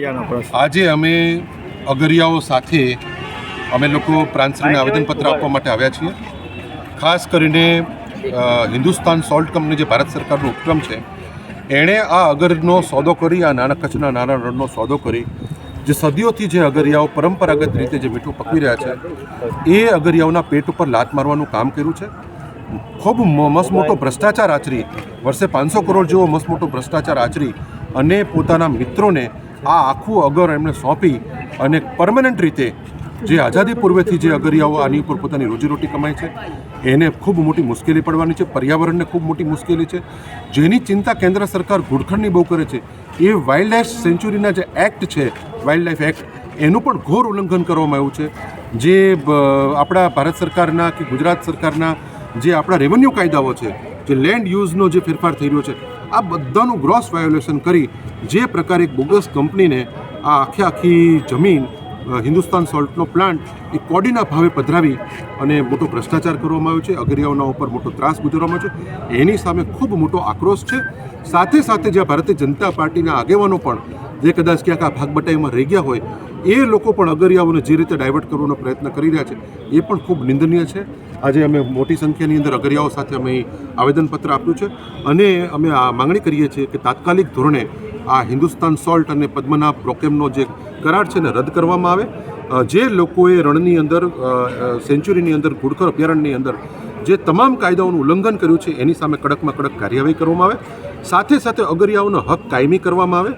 આજે અમે અગરિયાઓ સાથે અમે લોકો પ્રાંતશ્રીને આવેદનપત્ર આપવા માટે આવ્યા છીએ. ખાસ કરીને હિન્દુસ્તાન સોલ્ટ કંપની જે ભારત સરકારનો ઉપક્રમ છે એણે આ અગરનો સોદો કરી, આ નાના કચ્છના નાના રણનો સોદો કરી, જે સદીઓથી જે અગરિયાઓ પરંપરાગત રીતે જે મીઠું પકવી રહ્યા છે એ અગરિયાઓના પેટ ઉપર લાત મારવાનું કામ કર્યું છે. ખૂબ મસ્ત મોટો ભ્રષ્ટાચાર આચરી, વર્ષે 500 કરોડ જેવો મસ્ત મોટો ભ્રષ્ટાચાર આચરી અને પોતાના મિત્રોને આ આખું અગર એમણે સોંપી અને પરમનન્ટ રીતે જે આઝાદી પૂર્વેથી જે અગરિયાઓ આની ઉપર પોતાની રોજીરોટી કમાય છે એને ખૂબ મોટી મુશ્કેલી પડવાની છે. પર્યાવરણને ખૂબ મોટી મુશ્કેલી છે. જેની ચિંતા કેન્દ્ર સરકાર ઘૂડખડની બહુ કરે છે એ વાઇલ્ડ લાઇફ સેન્ચ્યુરીના જે એક્ટ છે, વાઇલ્ડ લાઇફ એક્ટ, એનું પણ ઘોર ઉલ્લંઘન કરવામાં આવ્યું છે. જે આપણા ભારત સરકારના કે ગુજરાત સરકારના જે આપણા રેવન્યુ કાયદાઓ છે, જે લેન્ડ યુઝનો જે ફેરફાર થઈ રહ્યો છે, આ બધાનું ગ્રોસ વાયોલેશન કરી જે પ્રકારે એક બોગસ કંપનીને આ આખી જમીન હિન્દુસ્તાન સોલ્ટનો પ્લાન્ટ એ કોડીના ભાવે પધરાવી અને મોટો ભ્રષ્ટાચાર કરવામાં આવ્યો છે. અગરિયાઓના ઉપર મોટો ત્રાસ ગુજરવામાં આવ્યો છે. એની સામે ખૂબ મોટો આક્રોશ છે. સાથે સાથે જે ભારતીય જનતા પાર્ટીના આગેવાનો પણ જે કદાચ ક્યાંક આ ભાગબટાઈમાં રહી ગયા હોય એ લોકો પણ અગરિયાઓને જે રીતે ડાયવર્ટ કરવાનો પ્રયત્ન કરી રહ્યા છે એ પણ ખૂબ નિંદનીય છે. આજે અમે મોટી સંખ્યાની અંદર અગરિયાઓ સાથે અમે આવેદનપત્ર આપ્યું છે અને અમે આ માંગણી કરીએ છીએ કે તાત્કાલિક ધોરણે આ હિન્દુસ્તાન સોલ્ટ અને પદ્મનાભ બ્રોકેમનો જે કરાર છે ને રદ કરવામાં આવે. જે લોકોએ રણની અંદર સેન્ચ્યુરીની અંદર ઘુડખર અભયારણ્યની અંદર જે તમામ કાયદાઓનું ઉલ્લંઘન કર્યું છે એની સામે કડકમાં કડક કાર્યવાહી કરવામાં આવે. સાથે સાથે અગરિયાઓનો હક કાયમી કરવામાં આવે.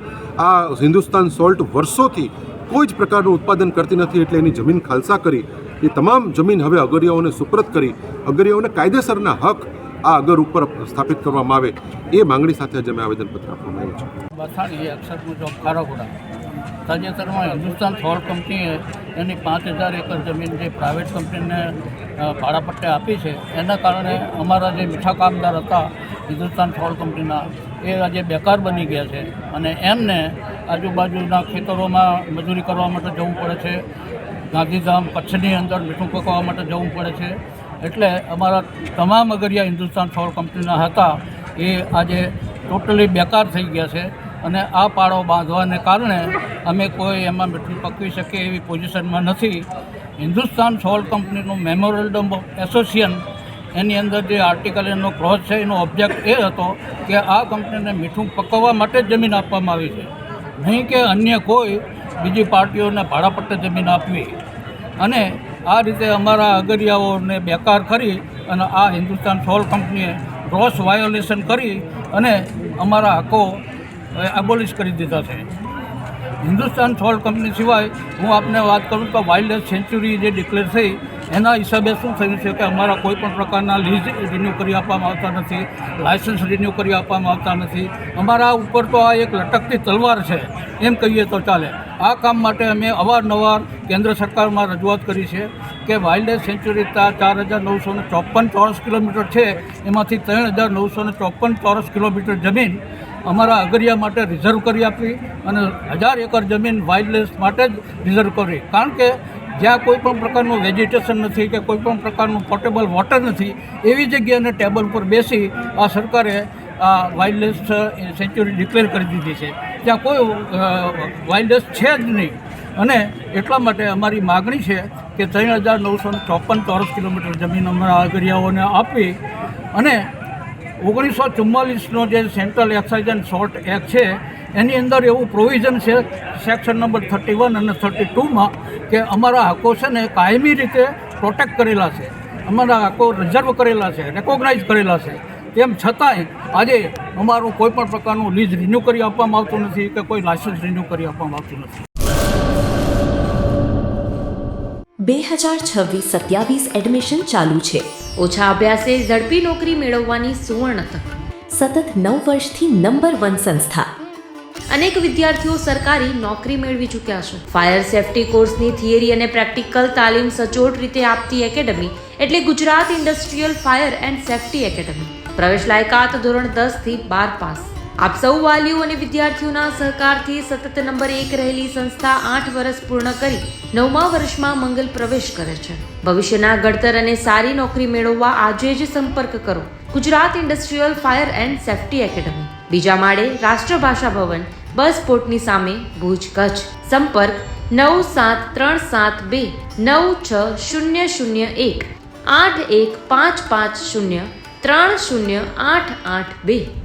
આ હિન્દુસ્તાન સોલ્ટ વર્ષોથી કોઈ જ પ્રકારનું ઉત્પાદન કરતી નથી એટલે એની જમીન ખાલસા કરી એ તમામ જમીન હવે અગરિયાઓને સુપ્રત કરી અગરિયાઓને કાયદેસરના હક આ અગર ઉપર સ્થાપિત કરવામાં આવે એ માંગણી સાથે આજે અમે આવેદનપત્ર આપવામાં આવ્યું છે. બસાડી અક્ષરપુર ચોક ખારાગોડા તાજેતરમાં હિન્દુસ્તાન સોલ્ટ કંપનીએ એની 5000 એકર જમીન જે પ્રાઇવેટ કંપનીને ભાડાપટ્ટે આપી છે એના કારણે અમારા જે મીઠા કામદાર હતા હિન્દુસ્તાન સોલ્ટ કંપનીના એ આજે બેકાર બની ગયા છે અને એમને આજુબાજુના ખેતરોમાં મજૂરી કરવા માટે જવું પડે છે. ગાંધીધામ કચ્છની અંદર મીઠું પકવવા માટે જવું પડે છે. એટલે અમારા તમામ અગરિયા હિન્દુસ્તાન સોલ્ટ કંપનીના હતા એ આજે ટોટલી બેકાર થઈ ગયા છે અને આ પાળો બાંધવાને કારણે અમે કોઈ એમાં મીઠું પકવી શકીએ એવી પોઝિશનમાં નથી. હિન્દુસ્તાન સોલ્ટ કંપનીનું મેમોરેન્ડમ ઓફ એસોસિએશન એની અંદર જે આર્ટિકલ એનો ક્લોઝ છે એનો ઓબ્જેક્ટ એ હતો કે આ કંપનીને મીઠું પકવવા માટે જ જમીન આપવામાં આવી છે, નહીં કે અન્ય કોઈ બીજી પાર્ટીઓને ભાડાપટ્ટે જમીન આપવી. અને આ રીતે અમારા અગરિયાઓને બેકાર કરી અને આ હિન્દુસ્તાન સોલ્ટ કંપનીએ ગ્રોસ વાયોલેશન કરી અને અમારા હકો એબોલિશ કરી દીધા છે. હિન્દુસ્તાન સોલ્ટ કંપની સિવાય હું આપને વાત કરું તો વાઇલ્ડ લાઇફ સેન્ચ્યુરી જે ડિક્લેર થઈ એના હિસાબે શું થયું છે કે અમારા કોઈ પણ પ્રકારના લીઝ રિન્યૂ કરી આપવામાં આવતા નથી, લાયસન્સ રિન્યૂ કરી આપવામાં આવતા નથી. અમારા ઉપર તો આ એક લટકતી તલવાર છે એમ કહીએ તો ચાલે. આ કામ માટે અમે અવારનવાર કેન્દ્ર સરકારમાં રજૂઆત કરી છે કે વાઇલ્ડ લાઇફ સેન્ચ્યુરી 4954 ચોરસ કિલોમીટર છે, એમાંથી 3954 ચોરસ કિલોમીટર જમીન અમારા અગરિયા માટે રિઝર્વ કરી આપવી અને 1000 એકર જમીન વાઇલ્ડ લાઇફ માટે જ રિઝર્વ કરવી. કારણ કે જ્યાં કોઈ પણ પ્રકારનું વેજીટેશન નથી કે કોઈ પણ પ્રકારનું પોર્ટેબલ વોટર નથી એવી જગ્યાને ટેબલ પર બેસી આ સરકારે આ વાઇલ્ડ લાઇફ સેન્ચ્યુરી ડિક્લેર કરી દીધી છે. ત્યાં કોઈ વાઇલ્ડ લાઇફ છે જ નહીં અને એટલા માટે અમારી માગણી છે કે 3954 ચોરસ કિલોમીટર જમીન અમારા અગરિયાઓને આપવી અને 1944નો જે central excise and salt act છે એની અંદર એવું પ્રોવિઝન છે સેક્શન નંબર 31 અને 32માં કે અમારા હકો છે ને કાયમી રીતે પ્રોટેક્ટ કરેલા છે, અમારા હકો રિઝર્વ કરેલા છે, રેકોગ્નાઇઝ કરેલા છે. તેમ છતાંય આજે અમારું કોઈ પણ પ્રકારનું લીઝ રિન્યૂ કરી આપવામાં આવતું નથી કે કોઈ લાયસન્સ રિન્યૂ કરી આપવામાં આવતું નથી. 2026-27 એડમિશન ચાલુ છે. ઓછા અભ્યાસે ઝડપી નોકરી મેળવવાની સુવર્ણ તક. સતત 9 વર્ષથી નંબર 1 સંસ્થા. અનેક વિદ્યાર્થીઓ સરકારી નોકરી મેળવી ચૂક્યા છે. ફાયર સેફટી કોર્સની થિયરી અને પ્રેક્ટિકલ તાલીમ સચોટ રીતે આપતી એકેડમી એટલે Gujarat industrial fire and safety academy. પ્રવેશ લાયકાત ધોરણ 10 થી 12 પાસ. આપ સૌ વાલીઓ અને વિદ્યાર્થીઓના સહકારથી સતત નંબર 1 રહેલી સંસ્થા 8 વર્ષ પૂર્ણ કરી 9મા વર્ષમાં મંગલ પ્રવેશ કરે છે. ભવિષ્યના ઘડતર અને સારી નોકરી મેળવવા આજે જ સંપર્ક કરો Gujarat industrial fire and safety academy, બીજા માળે રાષ્ટ્રભાષા ભવન, બસ પોર્ટની સામે ભુજ કચ્છ. સંપર્ક 9737296001 8155030882.